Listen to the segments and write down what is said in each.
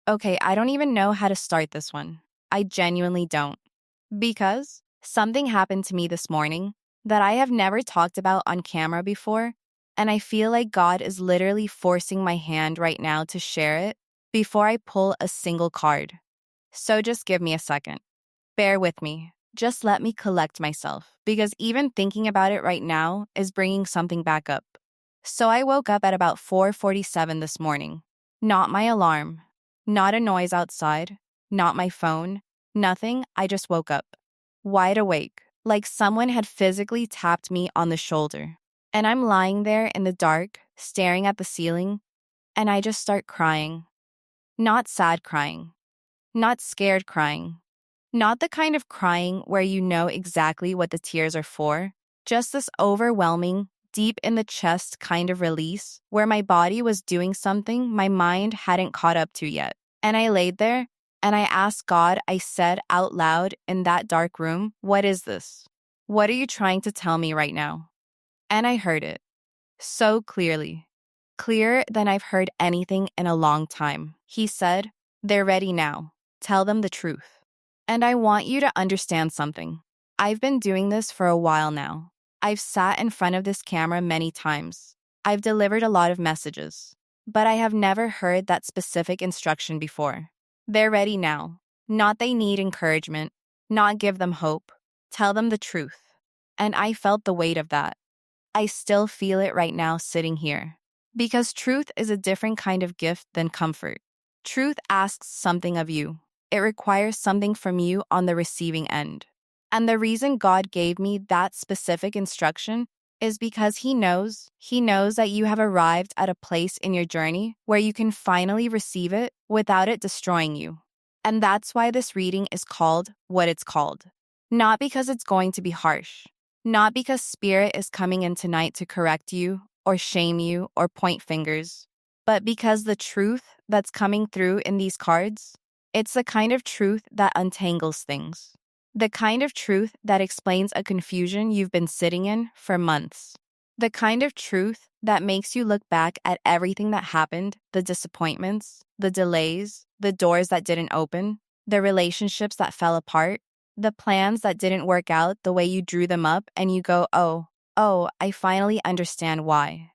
Okay, I don't even know how to start this one. I genuinely don't. Because something happened to me this morning that I have never talked about on camera before, and I feel like God is literally forcing my hand right now to share it before I pull a single card. So just give me a second. Bear with me. Just let me collect myself, because even thinking about it right now is bringing something back up. So I woke up at about 4:47 this morning. Not my alarm, not a noise outside, not my phone, nothing. I just woke up. Wide awake, like someone had physically tapped me on the shoulder. And I'm lying there in the dark, staring at the ceiling, and I just start crying. Not sad crying, not scared crying, not the kind of crying where you know exactly what the tears are for, just this overwhelming, deep in the chest kind of release where my body was doing something my mind hadn't caught up to yet. And I laid there and I asked God, I said out loud in that dark room, "What is this? What are you trying to tell me right now?" And I heard it so clearly, clearer than I've heard anything in a long time. He said, "They're ready now. Tell them the truth." And I want you to understand something. I've been doing this for a while now. I've sat in front of this camera many times. I've delivered a lot of messages. But I have never heard that specific instruction before. They're ready now. Not they need encouragement. Not give them hope. Tell them the truth. And I felt the weight of that. I still feel it right now sitting here. Because truth is a different kind of gift than comfort. Truth asks something of you. It requires something from you on the receiving end. And the reason God gave me that specific instruction is because He knows that you have arrived at a place in your journey where you can finally receive it without it destroying you. And that's why this reading is called what it's called. Not because it's going to be harsh. Not because Spirit is coming in tonight to correct you, or shame you, or point fingers, but because the truth that's coming through in these cards, it's the kind of truth that untangles things. The kind of truth that explains a confusion you've been sitting in for months. The kind of truth that makes you look back at everything that happened, the disappointments, the delays, the doors that didn't open, the relationships that fell apart, the plans that didn't work out the way you drew them up, and you go, oh, I finally understand why.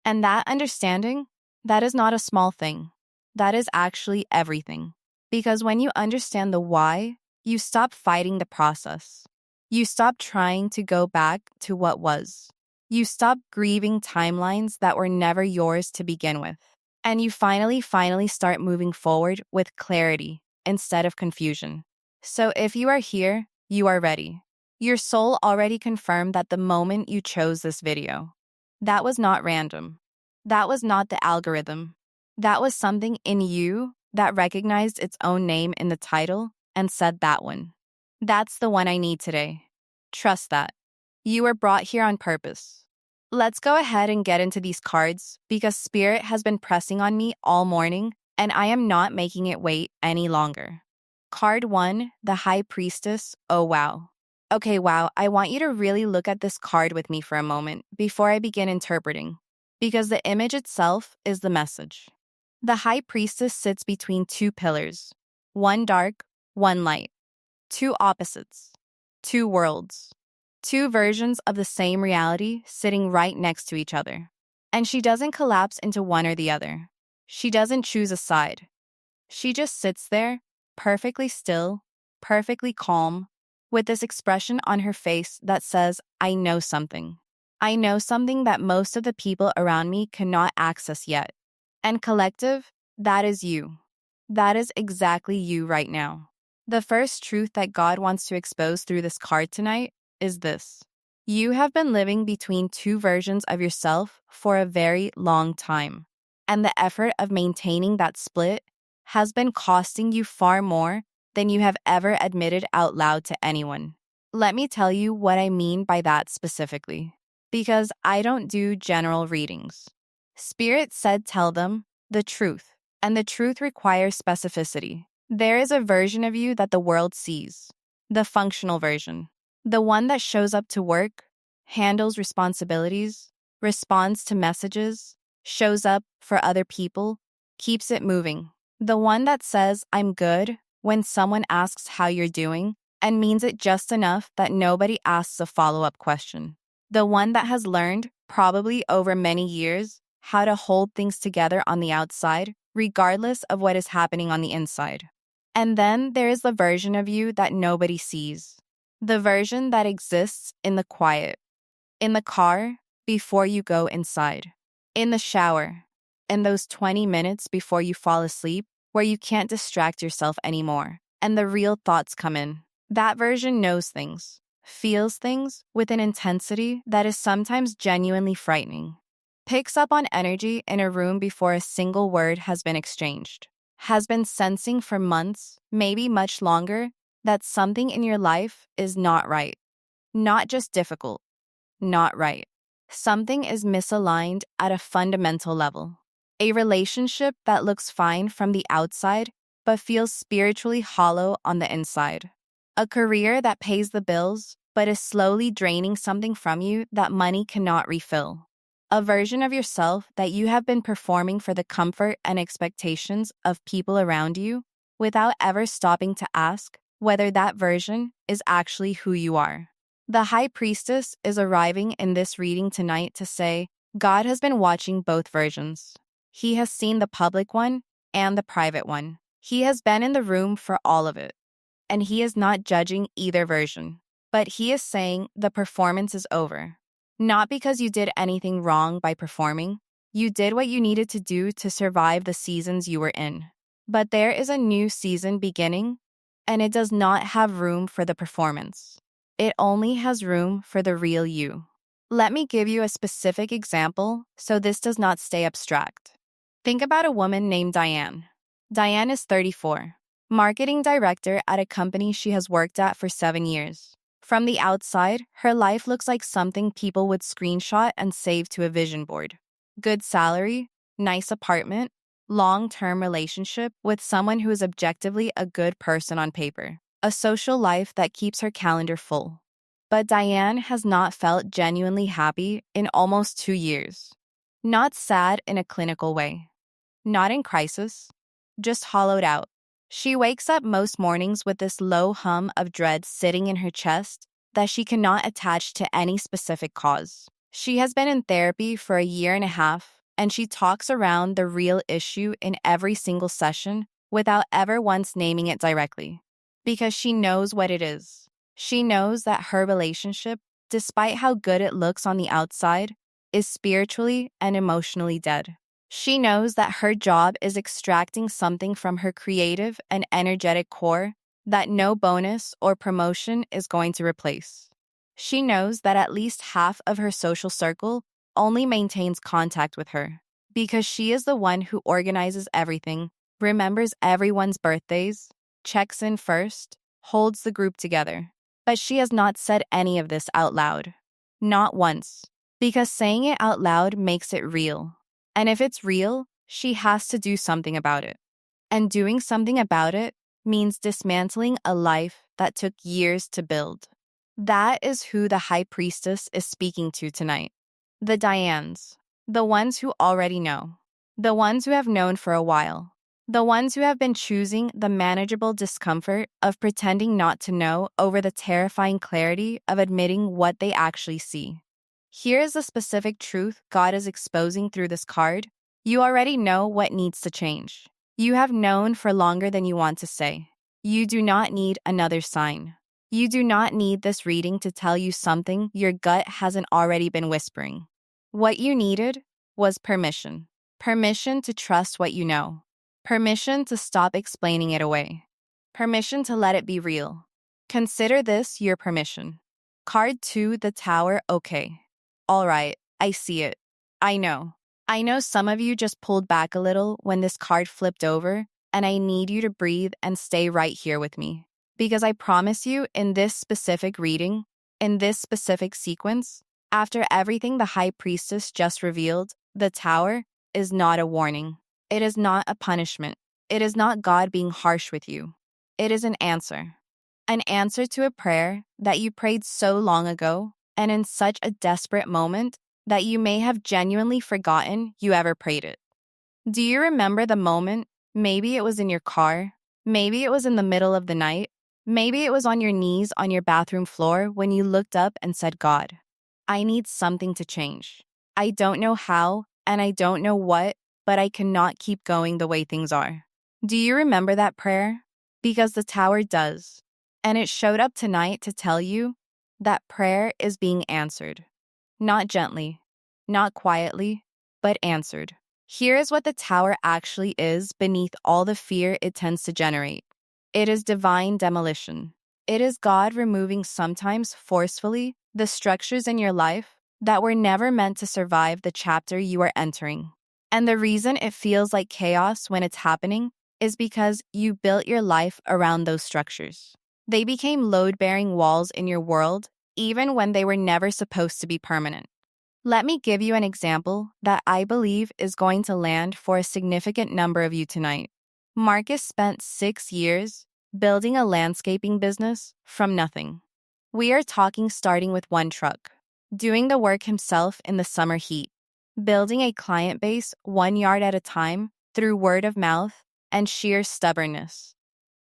And that understanding, that is not a small thing. That is actually everything. Because when you understand the why, you stop fighting the process. You stop trying to go back to what was. You stop grieving timelines that were never yours to begin with. And you finally start moving forward with clarity instead of confusion. So if you are here, you are ready. Your soul already confirmed that the moment you chose this video. That was not random. That was not the algorithm. That was something in you that recognized its own name in the title and said that one. That's the one I need today. Trust that. You were brought here on purpose. Let's go ahead and get into these cards because Spirit has been pressing on me all morning and I am not making it wait any longer. Card 1, the High Priestess. Oh, wow. Okay, wow, I want you to really look at this card with me for a moment before I begin interpreting, because the image itself is the message. The High Priestess sits between two pillars, one dark, one light, two opposites, two worlds, two versions of the same reality sitting right next to each other. And she doesn't collapse into one or the other. She doesn't choose a side. She just sits there, perfectly still, perfectly calm, with this expression on her face that says, I know something. I know something that most of the people around me cannot access yet. And collective, that is you. That is exactly you right now. The first truth that God wants to expose through this card tonight is this. You have been living between two versions of yourself for a very long time. And the effort of maintaining that split has been costing you far more than you have ever admitted out loud to anyone. Let me tell you what I mean by that specifically, because I don't do general readings. Spirit said tell them the truth, and the truth requires specificity. There is a version of you that the world sees, the functional version, the one that shows up to work, handles responsibilities, responds to messages, shows up for other people, keeps it moving. The one that says, I'm good, when someone asks how you're doing, and means it just enough that nobody asks a follow-up question. The one that has learned, probably over many years, how to hold things together on the outside, regardless of what is happening on the inside. And then there is the version of you that nobody sees. The version that exists in the quiet, in the car, before you go inside, in the shower, in those 20 minutes before you fall asleep, where you can't distract yourself anymore, and the real thoughts come in. That version knows things, feels things with an intensity that is sometimes genuinely frightening, picks up on energy in a room before a single word has been exchanged, has been sensing for months, maybe much longer, that something in your life is not right. Not just difficult, not right. Something is misaligned at a fundamental level. A relationship that looks fine from the outside, but feels spiritually hollow on the inside. A career that pays the bills, but is slowly draining something from you that money cannot refill. A version of yourself that you have been performing for the comfort and expectations of people around you, without ever stopping to ask whether that version is actually who you are. The high priestess is arriving in this reading tonight to say, God has been watching both versions. He has seen the public one and the private one. He has been in the room for all of it. And he is not judging either version. But he is saying the performance is over. Not because you did anything wrong by performing. You did what you needed to do to survive the seasons you were in. But there is a new season beginning, and it does not have room for the performance. It only has room for the real you. Let me give you a specific example so this does not stay abstract. Think about a woman named Diane. Diane is 34, marketing director at a company she has worked at for 7 years. From the outside, her life looks like something people would screenshot and save to a vision board. Good salary, nice apartment, long-term relationship with someone who is objectively a good person on paper. A social life that keeps her calendar full. But Diane has not felt genuinely happy in almost 2 years. Not sad in a clinical way. Not in crisis. Just hollowed out. She wakes up most mornings with this low hum of dread sitting in her chest that she cannot attach to any specific cause. She has been in therapy for a year and a half, and she talks around the real issue in every single session without ever once naming it directly. Because she knows what it is. She knows that her relationship, despite how good it looks on the outside, is spiritually and emotionally dead. She knows that her job is extracting something from her creative and energetic core that no bonus or promotion is going to replace. She knows that at least half of her social circle only maintains contact with her because she is the one who organizes everything, remembers everyone's birthdays, checks in first, holds the group together. But she has not said any of this out loud. Not once. Because saying it out loud makes it real. And if it's real, she has to do something about it. And doing something about it means dismantling a life that took years to build. That is who the high priestess is speaking to tonight. The Dianes. The ones who already know. The ones who have known for a while. The ones who have been choosing the manageable discomfort of pretending not to know over the terrifying clarity of admitting what they actually see. Here is the specific truth God is exposing through this card. You already know what needs to change. You have known for longer than you want to say. You do not need another sign. You do not need this reading to tell you something your gut hasn't already been whispering. What you needed was permission. Permission to trust what you know. Permission to stop explaining it away. Permission to let it be real. Consider this your permission. Card 2, the Tower, okay. All right, I see it. I know. I know some of you just pulled back a little when this card flipped over, and I need you to breathe and stay right here with me. Because I promise you, in this specific reading, in this specific sequence, after everything the High Priestess just revealed, the Tower is not a warning. It is not a punishment. It is not God being harsh with you. It is an answer. An answer to a prayer that you prayed so long ago and in such a desperate moment that you may have genuinely forgotten you ever prayed it. Do you remember the moment Maybe it was in your car. Maybe it was in the middle of the night. Maybe it was on your knees on your bathroom floor when you looked up and said, God, I need something to change. I don't know how, and I don't know what, but I cannot keep going the way things are. Do you remember that prayer? Because the tower does. And it showed up tonight to tell you that prayer is being answered. Not gently, not quietly, but answered. Here is what the tower actually is beneath all the fear it tends to generate. It is divine demolition. It is God removing, sometimes forcefully, the structures in your life that were never meant to survive the chapter you are entering. And the reason it feels like chaos when it's happening is because you built your life around those structures. They became load-bearing walls in your world, even when they were never supposed to be permanent. Let me give you an example that I believe is going to land for a significant number of you tonight. Marcus spent 6 years building a landscaping business from nothing. We are talking starting with one truck, doing the work himself in the summer heat, building a client base 1 yard at a time through word of mouth and sheer stubbornness.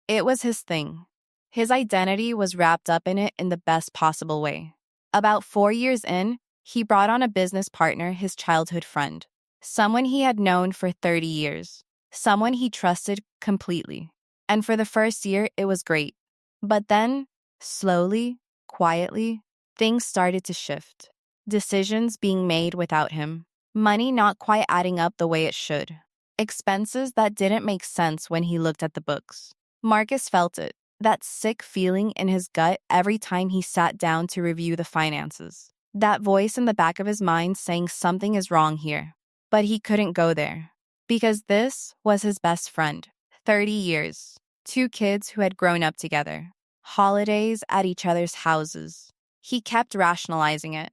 It was his thing. His identity was wrapped up in it in the best possible way. About 4 years in, he brought on a business partner, his childhood friend, someone he had known for 30 years, someone he trusted completely. And for the first year, it was great. But then, slowly, quietly, things started to shift. Decisions being made without him, money not quite adding up the way it should, expenses that didn't make sense when he looked at the books. Marcus felt it, that sick feeling in his gut every time he sat down to review the finances. That voice in the back of his mind saying something is wrong here. But he couldn't go there. Because this was his best friend. 30 years. 2 kids who had grown up together. Holidays at each other's houses. He kept rationalizing it.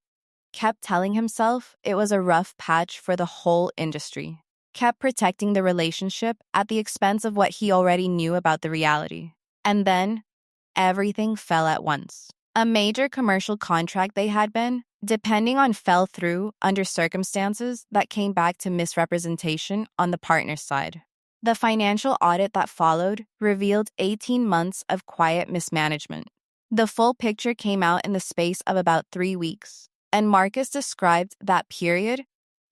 Kept telling himself it was a rough patch for the whole industry. Kept protecting the relationship at the expense of what he already knew about the reality. And then, everything fell at once. A major commercial contract they had been, depending on, fell through under circumstances that came back to misrepresentation on the partner's side. The financial audit that followed revealed 18 months of quiet mismanagement. The full picture came out in the space of about 3 weeks, and Marcus described that period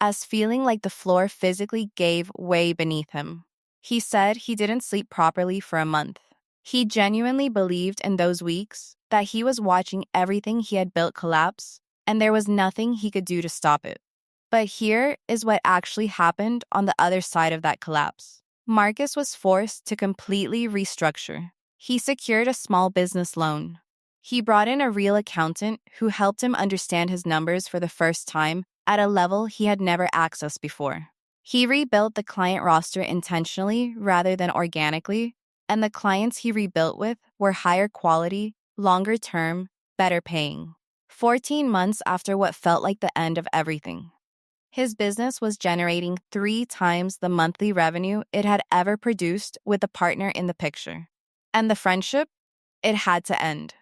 as feeling like the floor physically gave way beneath him. He said he didn't sleep properly for a month. He genuinely believed in those weeks that he was watching everything he had built collapse, and there was nothing he could do to stop it. But here is what actually happened on the other side of that collapse. Marcus was forced to completely restructure. He secured a small business loan. He brought in a real accountant who helped him understand his numbers for the first time at a level he had never accessed before. He rebuilt the client roster intentionally rather than organically, and the clients he rebuilt with were higher quality, longer term, better paying. 14 months after what felt like the end of everything, his business was generating 3 times the monthly revenue it had ever produced with a partner in the picture. And the friendship? It had to end.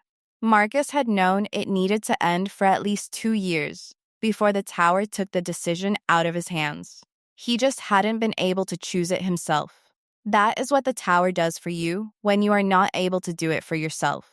Marcus had known it needed to end for at least 2 years before the tower took the decision out of his hands. He just hadn't been able to choose it himself. That is what the tower does for you when you are not able to do it for yourself.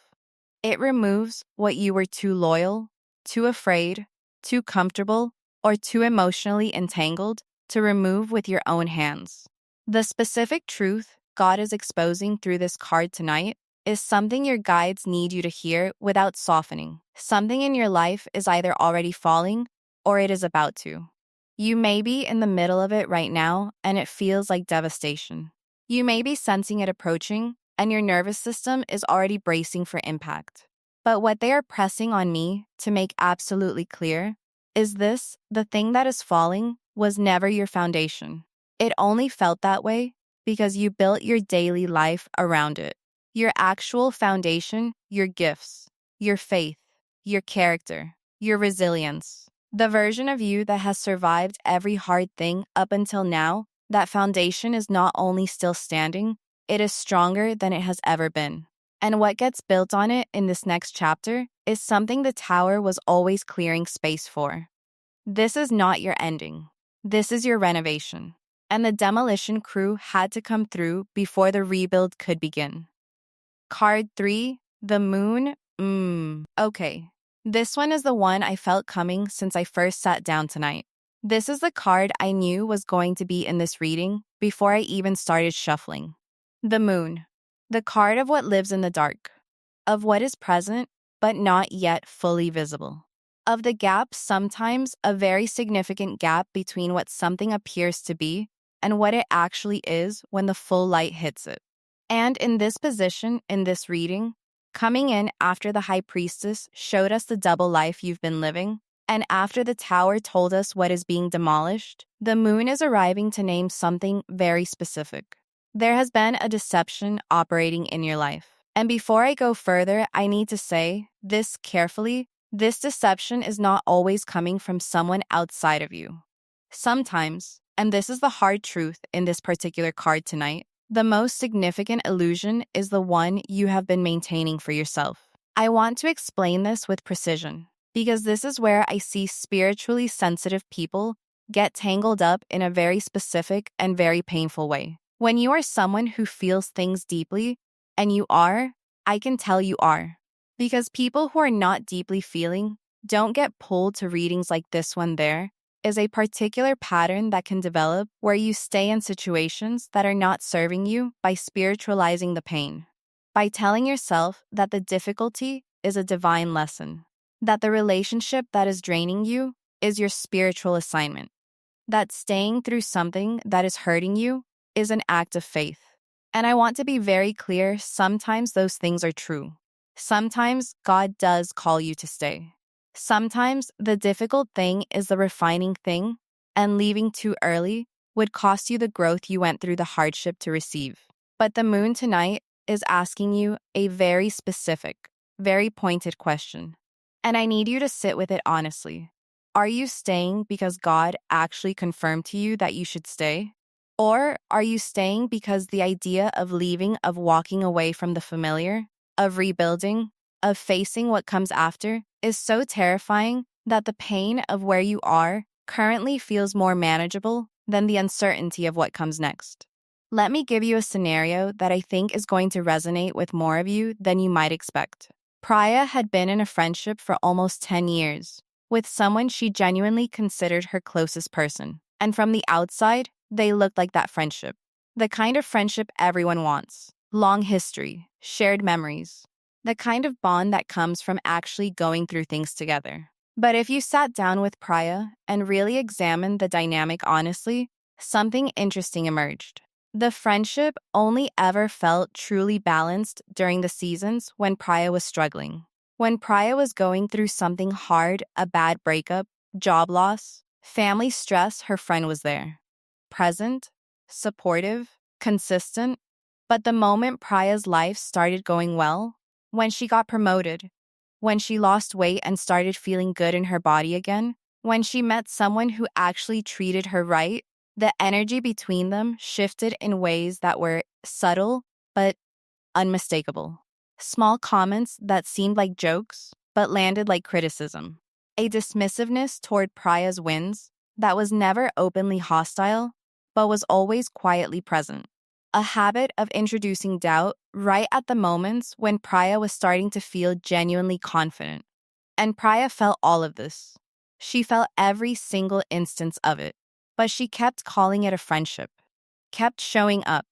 It removes what you were too loyal, too afraid, too comfortable, or too emotionally entangled to remove with your own hands. The specific truth God is exposing through this card tonight is something your guides need you to hear without softening. Something in your life is either already falling or it is about to. You may be in the middle of it right now and it feels like devastation. You may be sensing it approaching, and your nervous system is already bracing for impact. But what they are pressing on me to make absolutely clear is this: the thing that is falling was never your foundation. It only felt that way because you built your daily life around it. Your actual foundation, your gifts, your faith, your character, your resilience. The version of you that has survived every hard thing up until now, that foundation is not only still standing, it is stronger than it has ever been. And what gets built on it in this next chapter is something the tower was always clearing space for. This is not your ending. This is your renovation. and the demolition crew had to come through before the rebuild could begin. Card 3, the moon. Okay. This one is the one I felt coming since I first sat down tonight. This is the card I knew was going to be in this reading before I even started shuffling. The moon. The card of what lives in the dark. Of what is present, but not yet fully visible. Of the gap, sometimes a very significant gap between what something appears to be and what it actually is when the full light hits it. And in this position, in this reading, coming in after the High Priestess showed us the double life you've been living, and after the Tower told us what is being demolished, the moon is arriving to name something very specific. There has been a deception operating in your life. And before I go further, I need to say this carefully. This deception is not always coming from someone outside of you. Sometimes, and this is the hard truth in this particular card tonight, the most significant illusion is the one you have been maintaining for yourself. I want to explain this with precision, because this is where I see spiritually sensitive people get tangled up in a very specific and very painful way. When you are someone who feels things deeply, and you are, I can tell you are. Because people who are not deeply feeling don't get pulled to readings like this one. There is a particular pattern that can develop where you stay in situations that are not serving you by spiritualizing the pain, by telling yourself that the difficulty is a divine lesson, that the relationship that is draining you is your spiritual assignment, that staying through something that is hurting you is an act of faith. And I want to be very clear, sometimes those things are true. Sometimes God does call you to stay. Sometimes the difficult thing is the refining thing, and leaving too early would cost you the growth you went through the hardship to receive. But the moon tonight is asking you a very specific, very pointed question. And I need you to sit with it honestly. Are you staying because God actually confirmed to you that you should stay? Or are you staying because the idea of leaving, of walking away from the familiar, of rebuilding, of facing what comes after is so terrifying that the pain of where you are currently feels more manageable than the uncertainty of what comes next? Let me give you a scenario that I think is going to resonate with more of you than you might expect. Priya had been in a friendship for almost 10 years with someone she genuinely considered her closest person. And from the outside, they looked like that friendship. The kind of friendship everyone wants. Long history, shared memories. The kind of bond that comes from actually going through things together. But if you sat down with Priya and really examined the dynamic honestly, something interesting emerged. The friendship only ever felt truly balanced during the seasons when Priya was struggling. When Priya was going through something hard, a bad breakup, job loss, family stress, her friend was there. Present, supportive, consistent. But the moment Priya's life started going well, when she got promoted, when she lost weight and started feeling good in her body again, when she met someone who actually treated her right, the energy between them shifted in ways that were subtle but unmistakable. Small comments that seemed like jokes but landed like criticism. A dismissiveness toward Priya's wins that was never openly hostile but was always quietly present. A habit of introducing doubt right at the moments when Priya was starting to feel genuinely confident. And Priya felt all of this. She felt every single instance of it. But she kept calling it a friendship, kept showing up,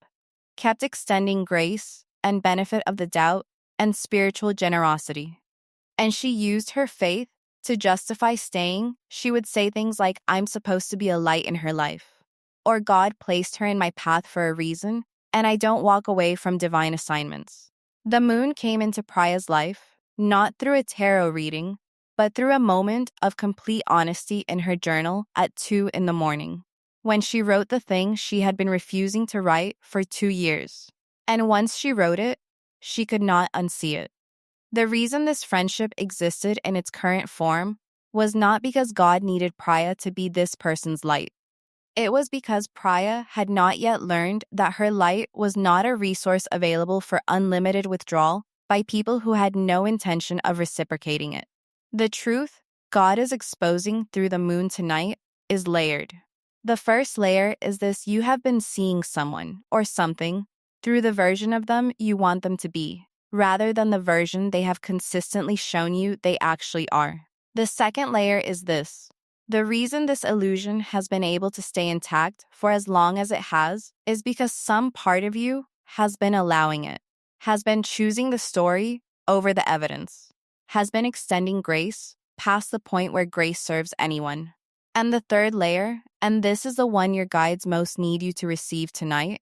kept extending grace and benefit of the doubt and spiritual generosity. And she used her faith to justify staying. She would say things like, I'm supposed to be a light in her life, or God placed her in my path for a reason, and I don't walk away from divine assignments. The moon came into Priya's life, not through a tarot reading, but through a moment of complete honesty in her journal at 2 a.m, when she wrote the thing she had been refusing to write for 2 years. And once she wrote it, she could not unsee it. The reason this friendship existed in its current form was not because God needed Priya to be this person's light. It was because Priya had not yet learned that her light was not a resource available for unlimited withdrawal by people who had no intention of reciprocating it. The truth God is exposing through the moon tonight is layered. The first layer is this: you have been seeing someone or something through the version of them you want them to be, rather than the version they have consistently shown you they actually are. The second layer is this: the reason this illusion has been able to stay intact for as long as it has is because some part of you has been allowing it, has been choosing the story over the evidence, has been extending grace past the point where grace serves anyone. And the third layer, and this is the one your guides most need you to receive tonight,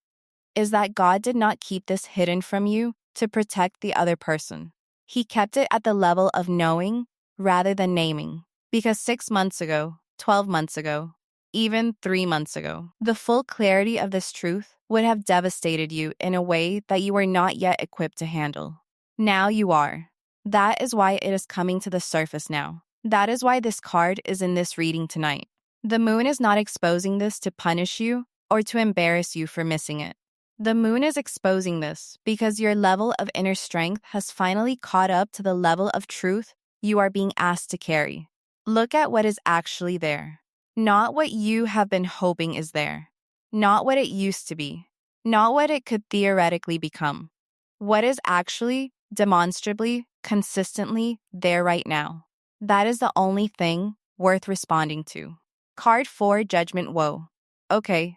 is that God did not keep this hidden from you to protect the other person. He kept it at the level of knowing rather than naming. Because 6 months ago, 12 months ago, even 3 months ago, the full clarity of this truth would have devastated you in a way that you were not yet equipped to handle. Now you are. That is why it is coming to the surface now. That is why this card is in this reading tonight. The moon is not exposing this to punish you or to embarrass you for missing it. The moon is exposing this because your level of inner strength has finally caught up to the level of truth you are being asked to carry. Look at what is actually there. Not what you have been hoping is there. Not what it used to be. Not what it could theoretically become. What is actually, demonstrably, consistently there right now. That is the only thing worth responding to. Card 4, Judgment. Whoa. Okay.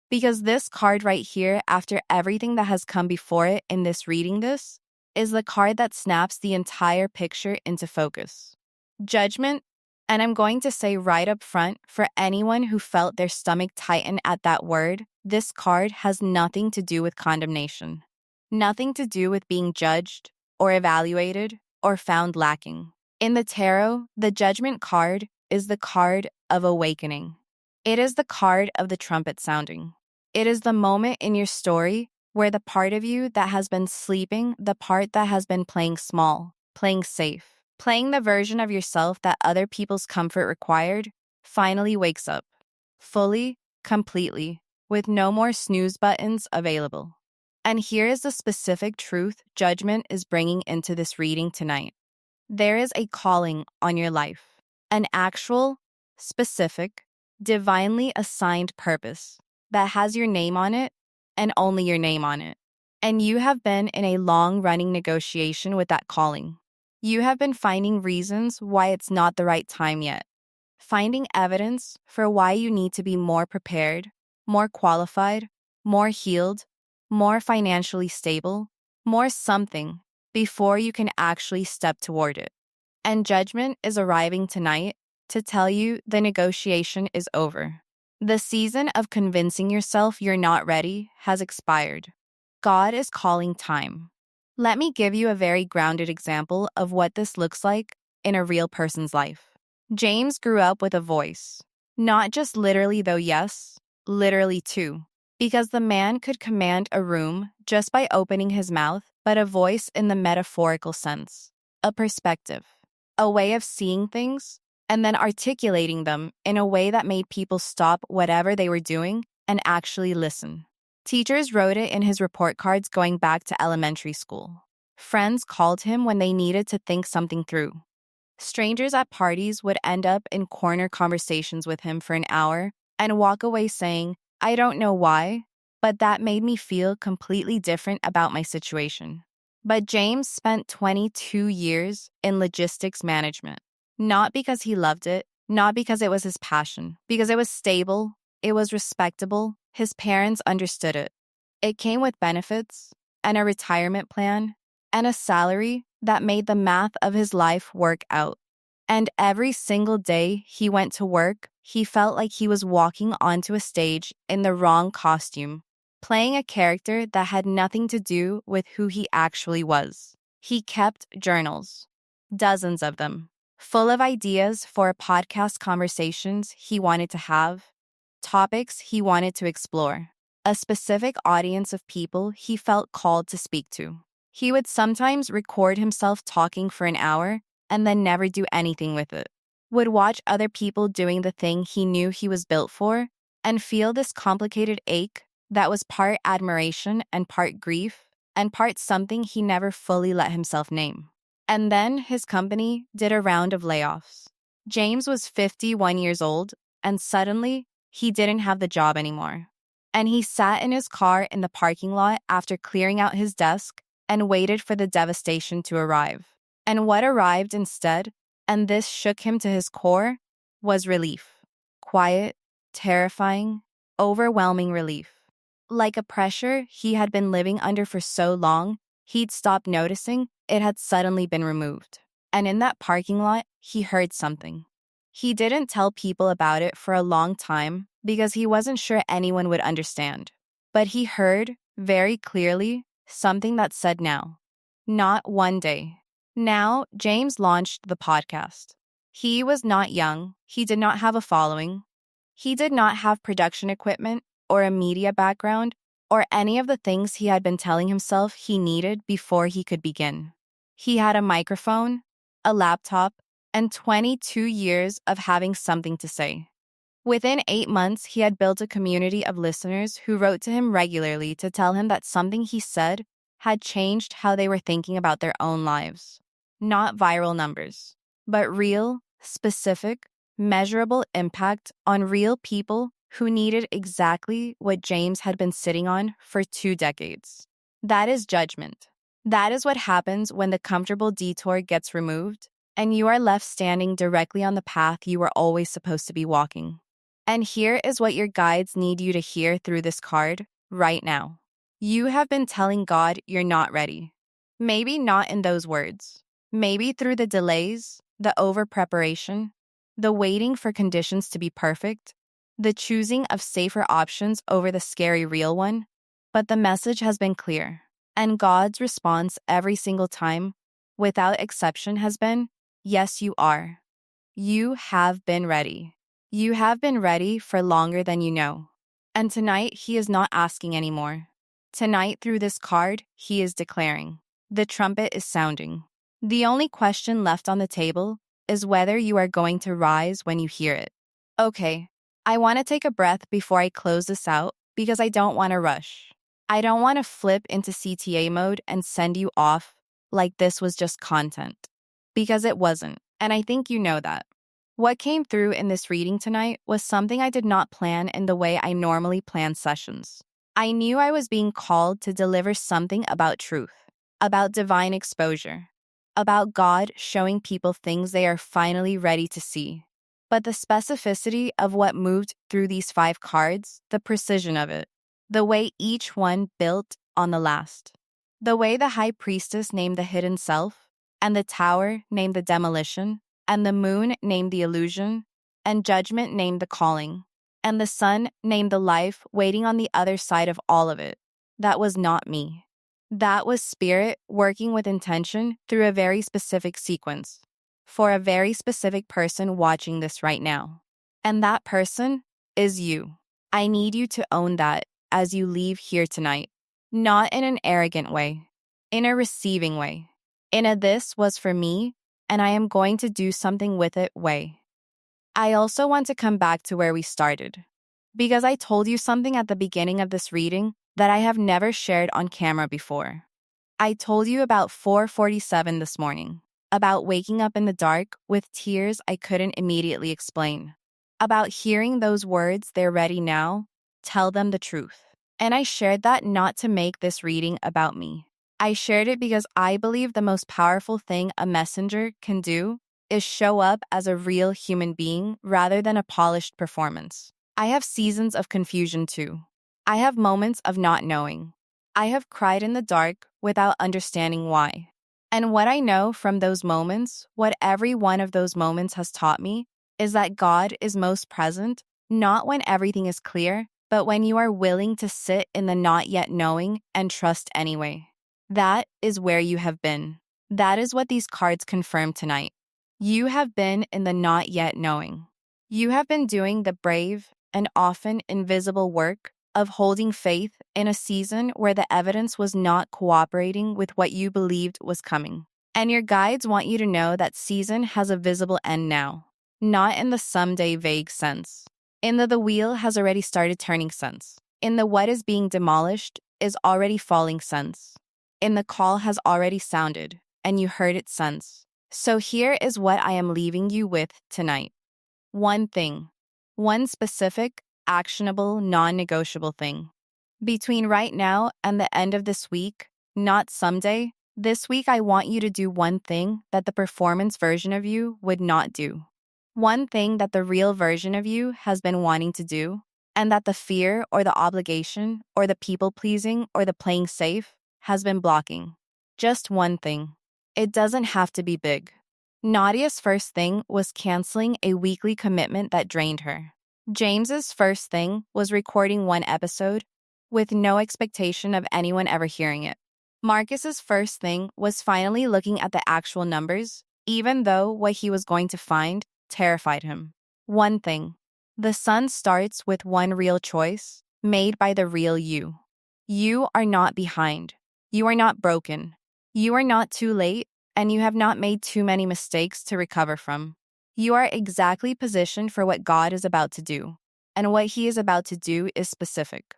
Because this card right here, after everything that has come before it in this reading, this is the card that snaps the entire picture into focus. Judgment, and I'm going to say right up front, for anyone who felt their stomach tighten at that word, this card has nothing to do with condemnation. Nothing to do with being judged or evaluated or found lacking. In the tarot, the Judgment card is the card of awakening. It is the card of the trumpet sounding. It is the moment in your story where the part of you that has been sleeping, the part that has been playing small, playing safe, playing the version of yourself that other people's comfort required, finally wakes up. Fully, completely, with no more snooze buttons available. And here is the specific truth Judgment is bringing into this reading tonight. There is a calling on your life, an actual, specific, divinely assigned purpose that has your name on it and only your name on it. And you have been in a long-running negotiation with that calling. You have been finding reasons why it's not the right time yet, finding evidence for why you need to be more prepared, more qualified, more healed, more financially stable, more something before you can actually step toward it. And Judgment is arriving tonight to tell you the negotiation is over. The season of convincing yourself you're not ready has expired. God is calling time. Let me give you a very grounded example of what this looks like in a real person's life. James grew up with a voice. Not just literally, though, yes, literally too. Because the man could command a room just by opening his mouth, but a voice in the metaphorical sense. A perspective. A way of seeing things and then articulating them in a way that made people stop whatever they were doing and actually listen. Teachers wrote it in his report cards going back to elementary school. Friends called him when they needed to think something through. Strangers at parties would end up in corner conversations with him for an hour and walk away saying, "I don't know why, but that made me feel completely different about my situation." But James spent 22 years in logistics management. Not because he loved it, not because it was his passion, because it was stable, it was respectable, his parents understood it. It came with benefits, and a retirement plan, and a salary that made the math of his life work out. And every single day he went to work, he felt like he was walking onto a stage in the wrong costume, playing a character that had nothing to do with who he actually was. He kept journals, dozens of them, full of ideas for podcast conversations he wanted to have, topics he wanted to explore, a specific audience of people he felt called to speak to. He would sometimes record himself talking for an hour and then never do anything with it. Would watch other people doing the thing he knew he was built for and feel this complicated ache that was part admiration and part grief and part something he never fully let himself name. And then his company did a round of layoffs. James was 51 years old, and suddenly, he didn't have the job anymore. And he sat in his car in the parking lot after clearing out his desk and waited for the devastation to arrive. And what arrived instead, and this shook him to his core, was relief. Quiet, terrifying, overwhelming relief. Like a pressure he had been living under for so long, he'd stopped noticing it had suddenly been removed. And in that parking lot, he heard something. He didn't tell people about it for a long time because he wasn't sure anyone would understand. But he heard, very clearly, something that said now. Not one day. Now, James launched the podcast. He was not young. He did not have a following. He did not have production equipment or a media background or any of the things he had been telling himself he needed before he could begin. He had a microphone, a laptop, and 22 years of having something to say. Within 8 months, he had built a community of listeners who wrote to him regularly to tell him that something he said had changed how they were thinking about their own lives. Not viral numbers, but real, specific, measurable impact on real people who needed exactly what James had been sitting on for 2 decades. That is judgment. That is what happens when the comfortable detour gets removed and you are left standing directly on the path you were always supposed to be walking. And here is what your guides need you to hear through this card right now. You have been telling God you're not ready. Maybe not in those words. Maybe through the delays, the over-preparation, the waiting for conditions to be perfect, the choosing of safer options over the scary real one. But the message has been clear. And God's response every single time, without exception, has been, yes, you are. You have been ready. You have been ready for longer than you know. And tonight, he is not asking anymore. Tonight, through this card, he is declaring. The trumpet is sounding. The only question left on the table is whether you are going to rise when you hear it. Okay, I want to take a breath before I close this out because I don't want to rush. I don't want to flip into CTA mode and send you off like this was just content. Because it wasn't, and I think you know that. What came through in this reading tonight was something I did not plan in the way I normally plan sessions. I knew I was being called to deliver something about truth, about divine exposure, about God showing people things they are finally ready to see. But the specificity of what moved through these 5 cards, the precision of it, the way each one built on the last, the way the high priestess named the hidden self, and the tower named the demolition, and the moon named the illusion, and judgment named the calling, and the sun named the life waiting on the other side of all of it. That was not me. That was spirit working with intention through a very specific sequence for a very specific person watching this right now. And that person is you. I need you to own that as you leave here tonight, not in an arrogant way, in a receiving way, in a this was for me, and I am going to do something with it way. I also want to come back to where we started, because I told you something at the beginning of this reading that I have never shared on camera before. I told you about 4:47 this morning, about waking up in the dark with tears I couldn't immediately explain, about hearing those words they're ready now, tell them the truth. And I shared that not to make this reading about me. I shared it because I believe the most powerful thing a messenger can do is show up as a real human being rather than a polished performance. I have seasons of confusion too. I have moments of not knowing. I have cried in the dark without understanding why. And what I know from those moments, what every one of those moments has taught me, is that God is most present, not when everything is clear, but when you are willing to sit in the not yet knowing and trust anyway. That is where you have been. That is what these cards confirm tonight. You have been in the not yet knowing. You have been doing the brave and often invisible work of holding faith in a season where the evidence was not cooperating with what you believed was coming. And your guides want you to know that season has a visible end now, not in the someday vague sense. In the wheel has already started turning sense. In the what is being demolished is already falling sense. In the call has already sounded, and you heard it sense. So here is what I am leaving you with tonight. One thing. One specific, actionable, non-negotiable thing. Between right now and the end of this week, not someday, this week I want you to do one thing that the performance version of you would not do. One thing that the real version of you has been wanting to do, and that the fear or the obligation or the people pleasing or the playing safe has been blocking. Just one thing. It doesn't have to be big. Nadia's first thing was canceling a weekly commitment that drained her. James's first thing was recording one episode with no expectation of anyone ever hearing it. Marcus's first thing was finally looking at the actual numbers, even though what he was going to find terrified him. One thing. The sun starts with one real choice, made by the real you. You are not behind. You are not broken. You are not too late, and you have not made too many mistakes to recover from. You are exactly positioned for what God is about to do, and what He is about to do is specific.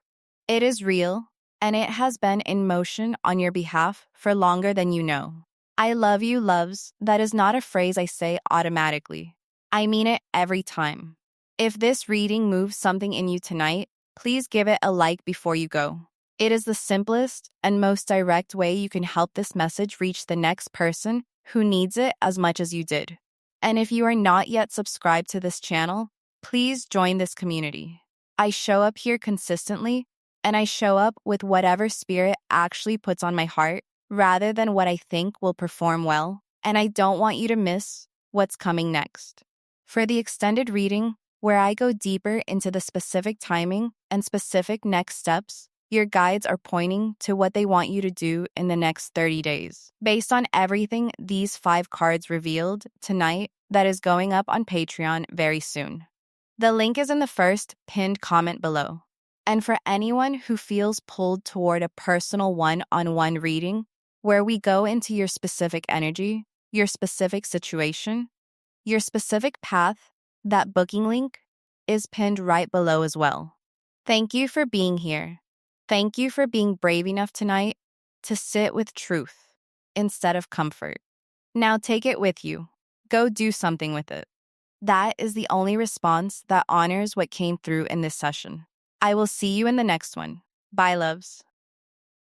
It is real, and it has been in motion on your behalf for longer than you know. I love you, loves. That is not a phrase I say automatically. I mean it every time. If this reading moves something in you tonight, please give it a like before you go. It is the simplest and most direct way you can help this message reach the next person who needs it as much as you did. And if you are not yet subscribed to this channel, please join this community. I show up here consistently, and I show up with whatever spirit actually puts on my heart rather than what I think will perform well, and I don't want you to miss what's coming next. For the extended reading, where I go deeper into the specific timing and specific next steps, your guides are pointing to what they want you to do in the next 30 days. Based on everything these 5 cards revealed tonight, that is going up on Patreon very soon. The link is in the first pinned comment below. And for anyone who feels pulled toward a personal one-on-one reading, where we go into your specific energy, your specific situation, your specific path, that booking link is pinned right below as well. Thank you for being here. Thank you for being brave enough tonight to sit with truth instead of comfort. Now take it with you. Go do something with it. That is the only response that honors what came through in this session. I will see you in the next one. Bye, loves.